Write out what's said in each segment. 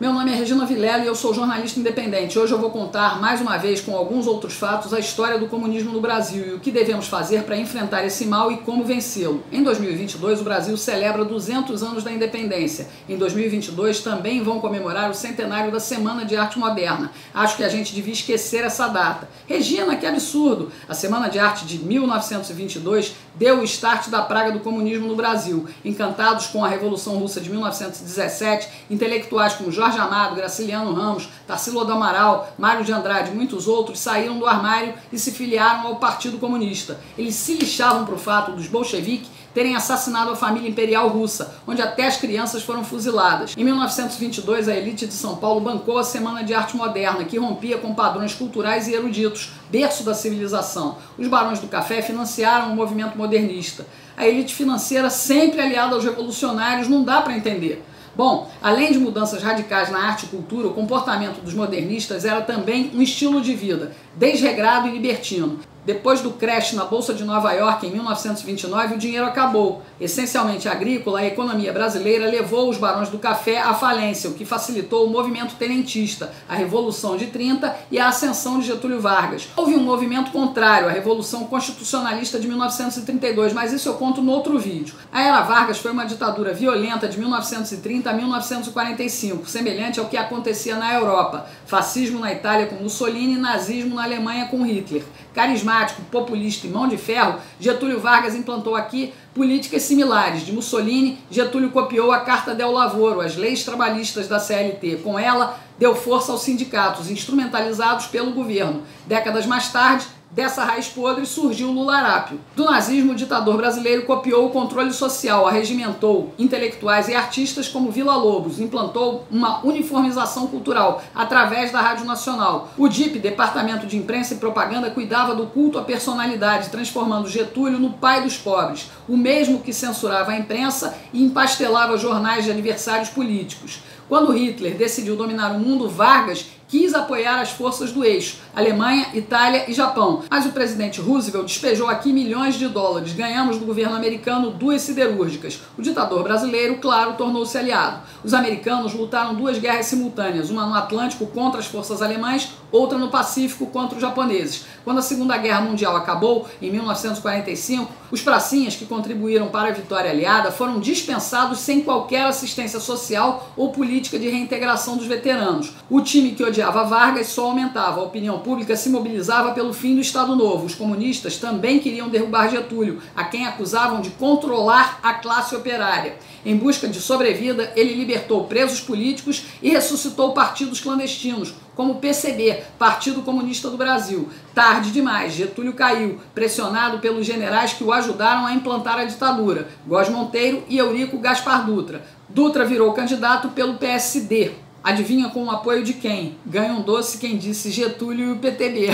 Meu nome é Regina Vilela e eu sou jornalista independente. Hoje eu vou contar, mais uma vez, com alguns outros fatos, a história do comunismo no Brasil e o que devemos fazer para enfrentar esse mal e como vencê-lo. Em 2022, o Brasil celebra 200 anos da independência. Em 2022 também vão comemorar o centenário da Semana de Arte Moderna. Acho que a gente devia esquecer essa data. Regina, que absurdo! A Semana de Arte de 1922 deu o start da praga do comunismo no Brasil. Encantados com a Revolução Russa de 1917, intelectuais como Jorge Amado, Graciliano Ramos, Tarsila do Amaral, Mário de Andrade e muitos outros saíram do armário e se filiaram ao Partido Comunista. Eles se lixavam para o fato dos bolcheviques terem assassinado a família imperial russa, onde até as crianças foram fuziladas. Em 1922, a elite de São Paulo bancou a Semana de Arte Moderna, que rompia com padrões culturais e eruditos, berço da civilização. Os barões do café financiaram o movimento modernista. A elite financeira, sempre aliada aos revolucionários, não dá para entender. Bom, além de mudanças radicais na arte e cultura, o comportamento dos modernistas era também um estilo de vida, desregrado e libertino. Depois do crash na Bolsa de Nova York em 1929, o dinheiro acabou. Essencialmente agrícola, a economia brasileira levou os barões do café à falência, o que facilitou o movimento tenentista, a Revolução de 30 e a ascensão de Getúlio Vargas. Houve um movimento contrário, a Revolução Constitucionalista de 1932, mas isso eu conto no outro vídeo. A Era Vargas foi uma ditadura violenta de 1930 a 1945, semelhante ao que acontecia na Europa. Fascismo na Itália com Mussolini e nazismo na Alemanha com Hitler. Carismático, populista e mão de ferro, Getúlio Vargas implantou aqui políticas similares. De Mussolini, Getúlio copiou a Carta del Lavoro, as leis trabalhistas da CLT. Com ela, deu força aos sindicatos, instrumentalizados pelo governo. Décadas mais tarde, dessa raiz podre surgiu o Lularápio. Do nazismo, o ditador brasileiro copiou o controle social, arregimentou intelectuais e artistas como Villa-Lobos, implantou uma uniformização cultural através da Rádio Nacional. O DIP, Departamento de Imprensa e Propaganda, cuidava do culto à personalidade, transformando Getúlio no pai dos pobres, o mesmo que censurava a imprensa e empastelava jornais de adversários políticos. Quando Hitler decidiu dominar o mundo, Vargas quis apoiar as forças do eixo, Alemanha, Itália e Japão. Mas o presidente Roosevelt despejou aqui milhões de dólares. Ganhamos do governo americano 2 siderúrgicas. O ditador brasileiro, claro, tornou-se aliado. Os americanos lutaram 2 guerras simultâneas, uma no Atlântico contra as forças alemãs, outra no Pacífico contra os japoneses. Quando a Segunda Guerra Mundial acabou, em 1945, os pracinhas que contribuíram para a vitória aliada foram dispensados sem qualquer assistência social ou política de reintegração dos veteranos. O time que odiava Vargas só aumentava, a opinião pública se mobilizava pelo fim do Estado Novo. Os comunistas também queriam derrubar Getúlio, a quem acusavam de controlar a classe operária. Em busca de sobrevida, ele libertou presos políticos e ressuscitou partidos clandestinos, como o PCB, Partido Comunista do Brasil. Tarde demais, Getúlio caiu, pressionado pelos generais que o ajudaram a implantar a ditadura, Góes Monteiro e Eurico Gaspar Dutra. Dutra virou candidato pelo PSD. Adivinha com o apoio de quem? Ganha um doce quem disse Getúlio e o PTB.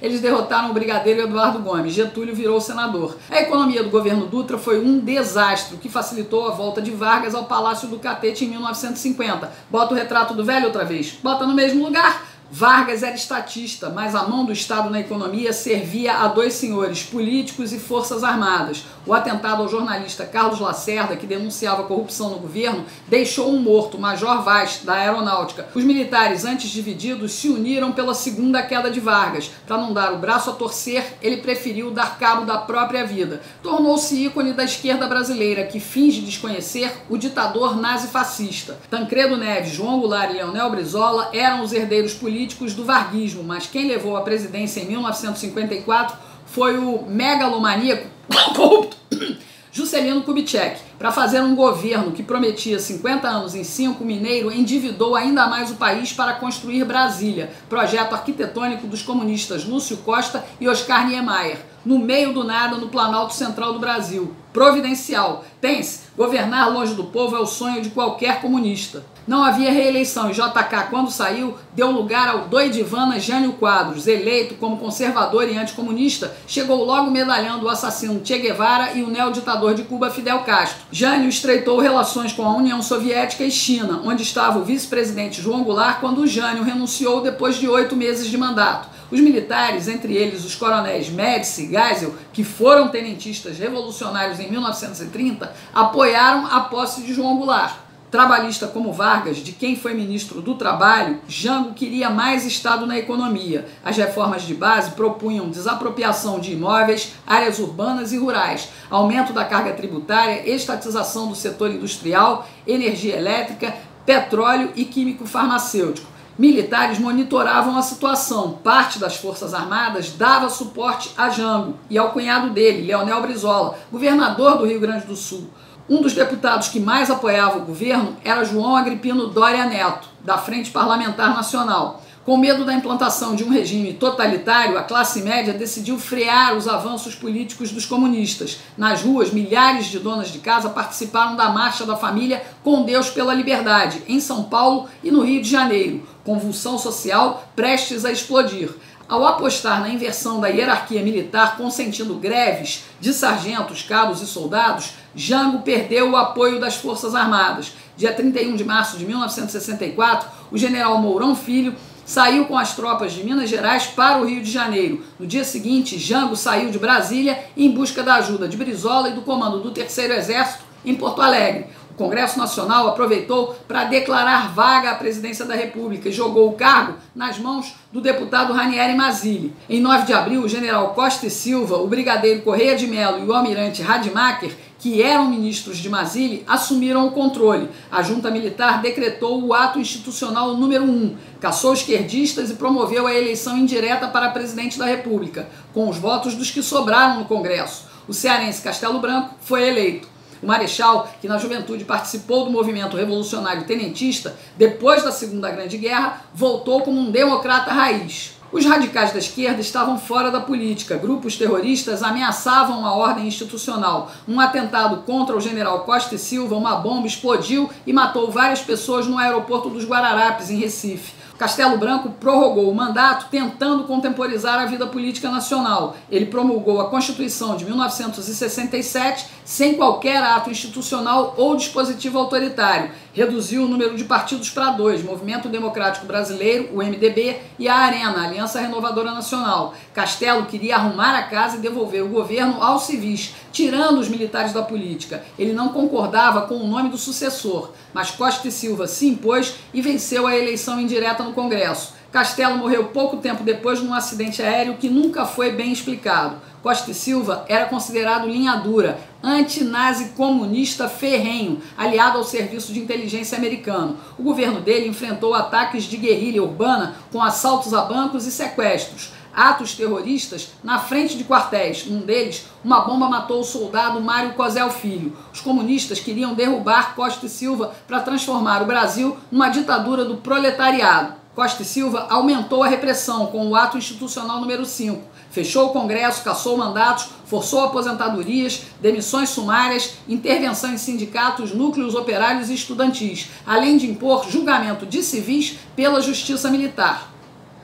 Eles derrotaram o brigadeiro Eduardo Gomes. Getúlio virou senador. A economia do governo Dutra foi um desastre, o que facilitou a volta de Vargas ao Palácio do Catete em 1950. Bota o retrato do velho outra vez. Bota no mesmo lugar. Vargas era estatista, mas a mão do Estado na economia servia a 2 senhores, políticos e forças armadas. O atentado ao jornalista Carlos Lacerda, que denunciava corrupção no governo, deixou um morto, Major Vaz, da Aeronáutica. Os militares, antes divididos, se uniram pela segunda queda de Vargas. Para não dar o braço a torcer, ele preferiu dar cabo da própria vida. Tornou-se ícone da esquerda brasileira, que finge desconhecer o ditador nazi-fascista. Tancredo Neves, João Goulart e Leonel Brizola eram os herdeiros políticos do varguismo, mas quem levou a presidência em 1954 foi o megalomaníaco corrupto Juscelino Kubitschek. Para fazer um governo que prometia 50 anos em 5, Mineiro endividou ainda mais o país para construir Brasília, projeto arquitetônico dos comunistas Lúcio Costa e Oscar Niemeyer, no meio do nada no Planalto Central do Brasil. Providencial. Pense, governar longe do povo é o sonho de qualquer comunista. Não havia reeleição e JK, quando saiu, deu lugar ao doidivana Jânio Quadros, eleito como conservador e anticomunista, chegou logo medalhando o assassino Che Guevara e o neoditador de Cuba Fidel Castro. Jânio estreitou relações com a União Soviética e China, onde estava o vice-presidente João Goulart quando Jânio renunciou depois de 8 meses de mandato. Os militares, entre eles os coronéis Médici e Geisel, que foram tenentistas revolucionários em 1930, apoiaram a posse de João Goulart. Trabalhista como Vargas, de quem foi ministro do Trabalho, Jango queria mais Estado na economia. As reformas de base propunham desapropriação de imóveis, áreas urbanas e rurais, aumento da carga tributária, estatização do setor industrial, energia elétrica, petróleo e químico-farmacêutico. Militares monitoravam a situação. Parte das Forças Armadas dava suporte a Jango e ao cunhado dele, Leonel Brizola, governador do Rio Grande do Sul. Um dos deputados que mais apoiava o governo era João Agripino Doria Neto, da Frente Parlamentar Nacional. Com medo da implantação de um regime totalitário, a classe média decidiu frear os avanços políticos dos comunistas. Nas ruas, milhares de donas de casa participaram da Marcha da Família com Deus pela Liberdade, em São Paulo e no Rio de Janeiro. Convulsão social prestes a explodir. Ao apostar na inversão da hierarquia militar, consentindo greves de sargentos, cabos e soldados, Jango perdeu o apoio das Forças Armadas. Dia 31 de março de 1964, o general Mourão Filho saiu com as tropas de Minas Gerais para o Rio de Janeiro. No dia seguinte, Jango saiu de Brasília em busca da ajuda de Brizola e do comando do Terceiro Exército em Porto Alegre. O Congresso Nacional aproveitou para declarar vaga à presidência da República e jogou o cargo nas mãos do deputado Ranieri Mazzilli. Em 9 de abril, o general Costa e Silva, o brigadeiro Correia de Mello e o almirante Rademacher, que eram ministros de Mazzilli, assumiram o controle. A junta militar decretou o ato institucional número 1, caçou esquerdistas e promoveu a eleição indireta para presidente da República, com os votos dos que sobraram no Congresso. O cearense Castelo Branco foi eleito. O Marechal, que na juventude participou do movimento revolucionário tenentista, depois da Segunda Grande Guerra, voltou como um democrata raiz. Os radicais da esquerda estavam fora da política. Grupos terroristas ameaçavam a ordem institucional. Um atentado contra o general Costa e Silva, uma bomba explodiu e matou várias pessoas no aeroporto dos Guararapes, em Recife. Castelo Branco prorrogou o mandato tentando contemporizar a vida política nacional. Ele promulgou a Constituição de 1967 sem qualquer ato institucional ou dispositivo autoritário. Reduziu o número de partidos para 2, Movimento Democrático Brasileiro, o MDB, e a Arena, a Aliança Renovadora Nacional. Castelo queria arrumar a casa e devolver o governo aos civis, tirando os militares da política. Ele não concordava com o nome do sucessor, mas Costa e Silva se impôs e venceu a eleição indireta no Congresso. Castelo morreu pouco tempo depois num acidente aéreo que nunca foi bem explicado. Costa e Silva era considerado linha dura, anti-nazi comunista ferrenho, aliado ao serviço de inteligência americano. O governo dele enfrentou ataques de guerrilha urbana com assaltos a bancos e sequestros. Atos terroristas na frente de quartéis. Num deles, uma bomba matou o soldado Mário Cosel Filho. Os comunistas queriam derrubar Costa e Silva para transformar o Brasil numa ditadura do proletariado. Costa e Silva aumentou a repressão com o ato institucional número 5. Fechou o Congresso, cassou mandatos, forçou aposentadorias, demissões sumárias, intervenção em sindicatos, núcleos operários e estudantis, além de impor julgamento de civis pela justiça militar.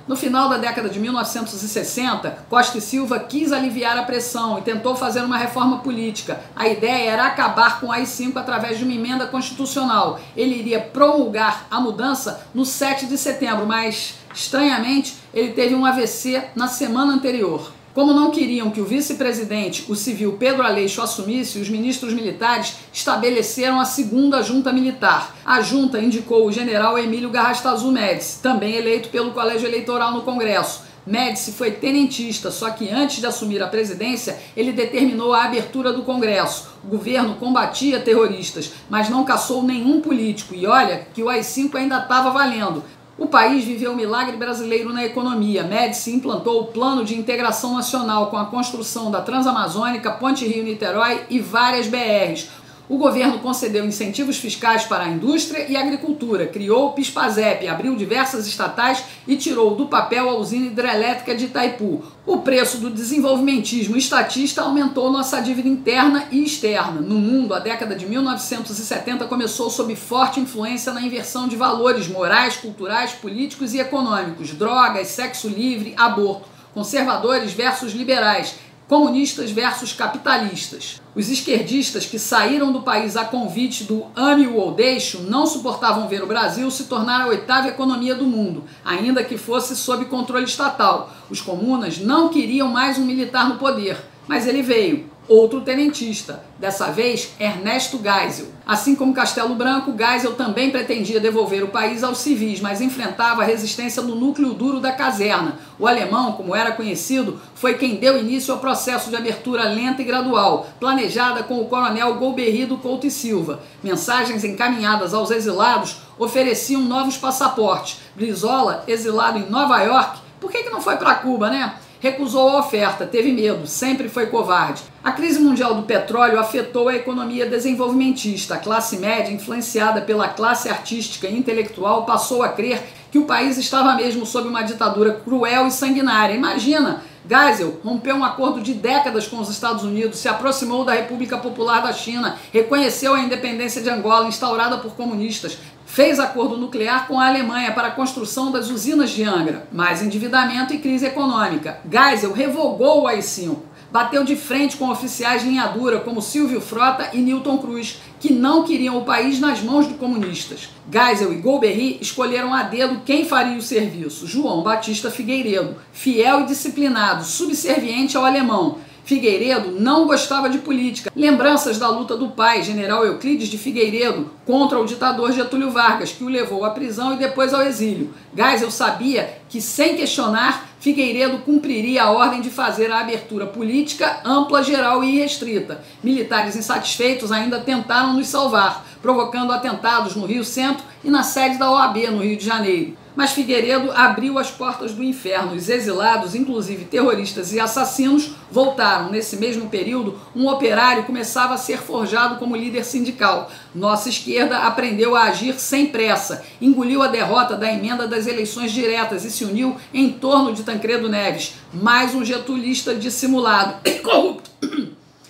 No final da década de 1960, Costa e Silva quis aliviar a pressão e tentou fazer uma reforma política. A ideia era acabar com o AI-5 através de uma emenda constitucional. Ele iria promulgar a mudança no 7 de setembro, mas, estranhamente, ele teve um AVC na semana anterior. Como não queriam que o vice-presidente, o civil Pedro Aleixo, assumisse, os ministros militares estabeleceram a segunda junta militar. A junta indicou o general Emílio Garrastazu Médici, também eleito pelo Colégio Eleitoral no Congresso. Médici foi tenentista, só que antes de assumir a presidência, ele determinou a abertura do Congresso. O governo combatia terroristas, mas não caçou nenhum político. E olha que o AI-5 ainda estava valendo. O país viveu um milagre brasileiro na economia. Médici implantou o Plano de Integração Nacional com a construção da Transamazônica, Ponte Rio-Niterói e várias BRs. O governo concedeu incentivos fiscais para a indústria e a agricultura, criou o PIS/PASEP, abriu diversas estatais e tirou do papel a usina hidrelétrica de Itaipu. O preço do desenvolvimentismo estatista aumentou nossa dívida interna e externa. No mundo, a década de 1970 começou sob forte influência na inversão de valores morais, culturais, políticos e econômicos, drogas, sexo livre, aborto, conservadores versus liberais, comunistas versus capitalistas. Os esquerdistas que saíram do país a convite do ame-o ou deixe-o não suportavam ver o Brasil se tornar a 8ª economia do mundo, ainda que fosse sob controle estatal. Os comunas não queriam mais um militar no poder, mas ele veio. outro tenentista, dessa vez Ernesto Geisel. Assim como Castelo Branco, Geisel também pretendia devolver o país aos civis, mas enfrentava a resistência do núcleo duro da caserna. O alemão, como era conhecido, foi quem deu início ao processo de abertura lenta e gradual, planejada com o coronel Golbery Couto e Silva. Mensagens encaminhadas aos exilados ofereciam novos passaportes. Brizola, exilado em Nova York, por que não foi para Cuba, né? Recusou a oferta, teve medo, sempre foi covarde. A crise mundial do petróleo afetou a economia desenvolvimentista. A classe média, influenciada pela classe artística e intelectual, passou a crer que o país estava mesmo sob uma ditadura cruel e sanguinária. Imagina, Geisel rompeu um acordo de décadas com os Estados Unidos, se aproximou da República Popular da China, reconheceu a independência de Angola, instaurada por comunistas, fez acordo nuclear com a Alemanha para a construção das usinas de Angra, mais endividamento e crise econômica. Geisel revogou o AI-5, bateu de frente com oficiais linha dura como Silvio Frota e Newton Cruz, que não queriam o país nas mãos de comunistas. Geisel e Golbery escolheram a dedo quem faria o serviço: João Batista Figueiredo, fiel e disciplinado, subserviente ao alemão. Figueiredo não gostava de política. Lembranças da luta do pai, general Euclides de Figueiredo, contra o ditador Getúlio Vargas, que o levou à prisão e depois ao exílio. Geisel sabia que, sem questionar, Figueiredo cumpriria a ordem de fazer a abertura política ampla, geral e irrestrita. Militares insatisfeitos ainda tentaram nos salvar, provocando atentados no Rio Centro e na sede da OAB, no Rio de Janeiro. Mas Figueiredo abriu as portas do inferno. Os exilados, inclusive terroristas e assassinos, voltaram. Nesse mesmo período, um operário começava a ser forjado como líder sindical. Nossa esquerda aprendeu a agir sem pressa, engoliu a derrota da emenda das eleições diretas e se uniu em torno de Tancredo Neves, mais um getulista dissimulado e corrupto.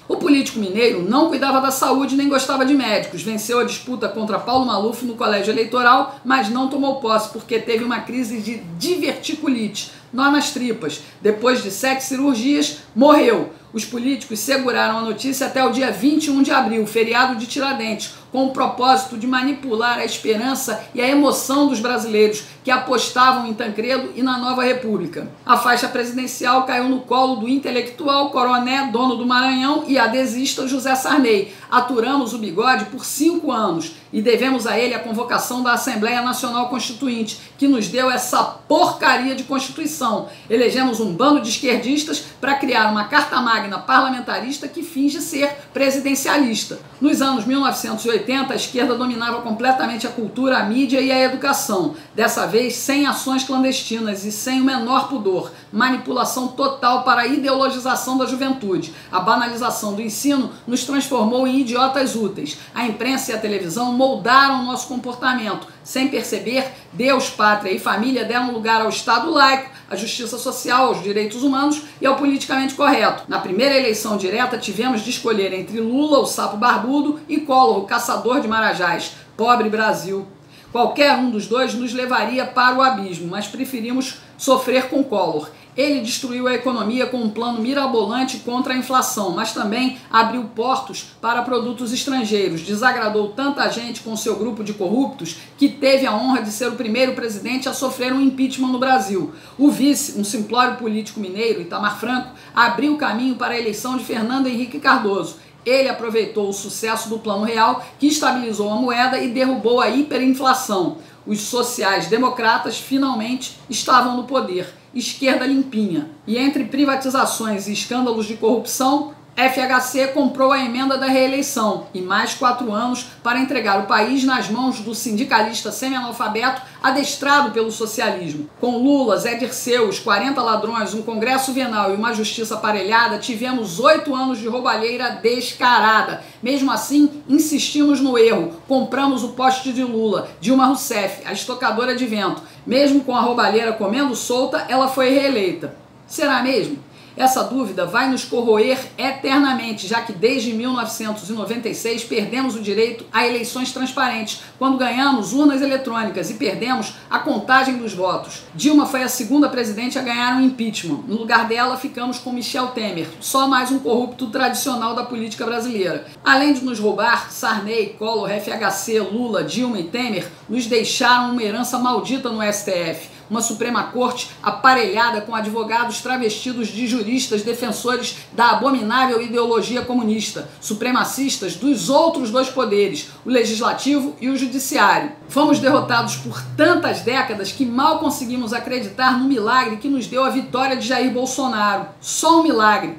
O político mineiro não cuidava da saúde nem gostava de médicos. Venceu a disputa contra Paulo Maluf no colégio eleitoral, mas não tomou posse porque teve uma crise de diverticulite, nó nas tripas. Depois de 7 cirurgias, morreu. Os políticos seguraram a notícia até o dia 21 de abril, feriado de Tiradentes, com o propósito de manipular a esperança e a emoção dos brasileiros que apostavam em Tancredo e na nova república. A faixa presidencial caiu no colo do intelectual Coroné, dono do Maranhão, e adesista José Sarney. Aturamos o bigode por 5 anos e devemos a ele a convocação da Assembleia Nacional Constituinte, que nos deu essa porcaria de Constituição. Elegemos um bando de esquerdistas para criar uma carta magna parlamentarista que finge ser presidencialista. Nos anos 1980, a esquerda dominava completamente a cultura, a mídia e a educação. Dessa vez, sem ações clandestinas e sem o menor pudor. Manipulação total para a ideologização da juventude. A banalização do ensino nos transformou em idiotas úteis. A imprensa e a televisão moldaram o nosso comportamento. Sem perceber, Deus, pátria e família deram lugar ao Estado laico, à justiça social, aos direitos humanos e ao politicamente correto. Na primeira eleição direta, tivemos de escolher entre Lula, o sapo barbudo, e Collor, o caçador de marajás. Pobre Brasil! Qualquer um dos dois nos levaria para o abismo, mas preferimos sofrer com Collor. Ele destruiu a economia com um plano mirabolante contra a inflação, mas também abriu portos para produtos estrangeiros. Desagradou tanta gente com seu grupo de corruptos que teve a honra de ser o primeiro presidente a sofrer um impeachment no Brasil. O vice, um simplório político mineiro, Itamar Franco, abriu o caminho para a eleição de Fernando Henrique Cardoso. Ele aproveitou o sucesso do Plano Real, que estabilizou a moeda e derrubou a hiperinflação. Os sociais-democratas finalmente estavam no poder. Esquerda limpinha. E entre privatizações e escândalos de corrupção, FHC comprou a emenda da reeleição e mais 4 anos para entregar o país nas mãos do sindicalista semi-analfabeto adestrado pelo socialismo. Com Lula, Zé Dirceu, os 40 ladrões, um congresso venal e uma justiça aparelhada, tivemos 8 anos de roubalheira descarada. Mesmo assim, insistimos no erro. Compramos o poste de Lula, Dilma Rousseff, a estocadora de vento. Mesmo com a roubalheira comendo solta, ela foi reeleita. Será mesmo? Essa dúvida vai nos corroer eternamente, já que desde 1996 perdemos o direito a eleições transparentes, quando ganhamos urnas eletrônicas e perdemos a contagem dos votos. Dilma foi a segunda presidente a ganhar um impeachment. No lugar dela, ficamos com Michel Temer, só mais um corrupto tradicional da política brasileira. Além de nos roubar, Sarney, Collor, FHC, Lula, Dilma e Temer nos deixaram uma herança maldita no STF. uma Suprema Corte aparelhada com advogados travestidos de juristas defensores da abominável ideologia comunista, supremacistas dos outros dois poderes, o legislativo e o judiciário. Fomos derrotados por tantas décadas que mal conseguimos acreditar no milagre que nos deu a vitória de Jair Bolsonaro. Só um milagre.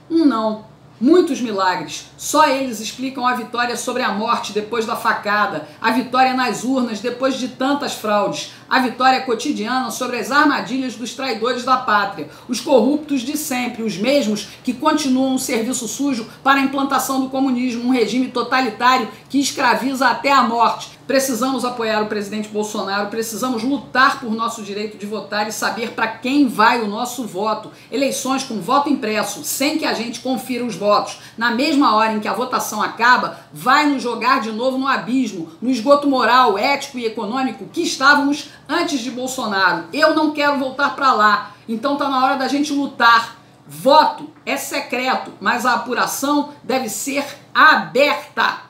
Um não. Muitos milagres. Só eles explicam a vitória sobre a morte depois da facada, a vitória nas urnas depois de tantas fraudes, a vitória cotidiana sobre as armadilhas dos traidores da pátria, os corruptos de sempre, os mesmos que continuam o serviço sujo para a implantação do comunismo, um regime totalitário que escraviza até a morte. Precisamos apoiar o presidente Bolsonaro, precisamos lutar por nosso direito de votar e saber para quem vai o nosso voto. Eleições com voto impresso, sem que a gente confira os votos. Na mesma hora em que a votação acaba, vai nos jogar de novo no abismo, no esgoto moral, ético e econômico que estávamos antes de Bolsonaro. Eu não quero voltar para lá, então tá na hora da gente lutar. Voto é secreto, mas a apuração deve ser aberta.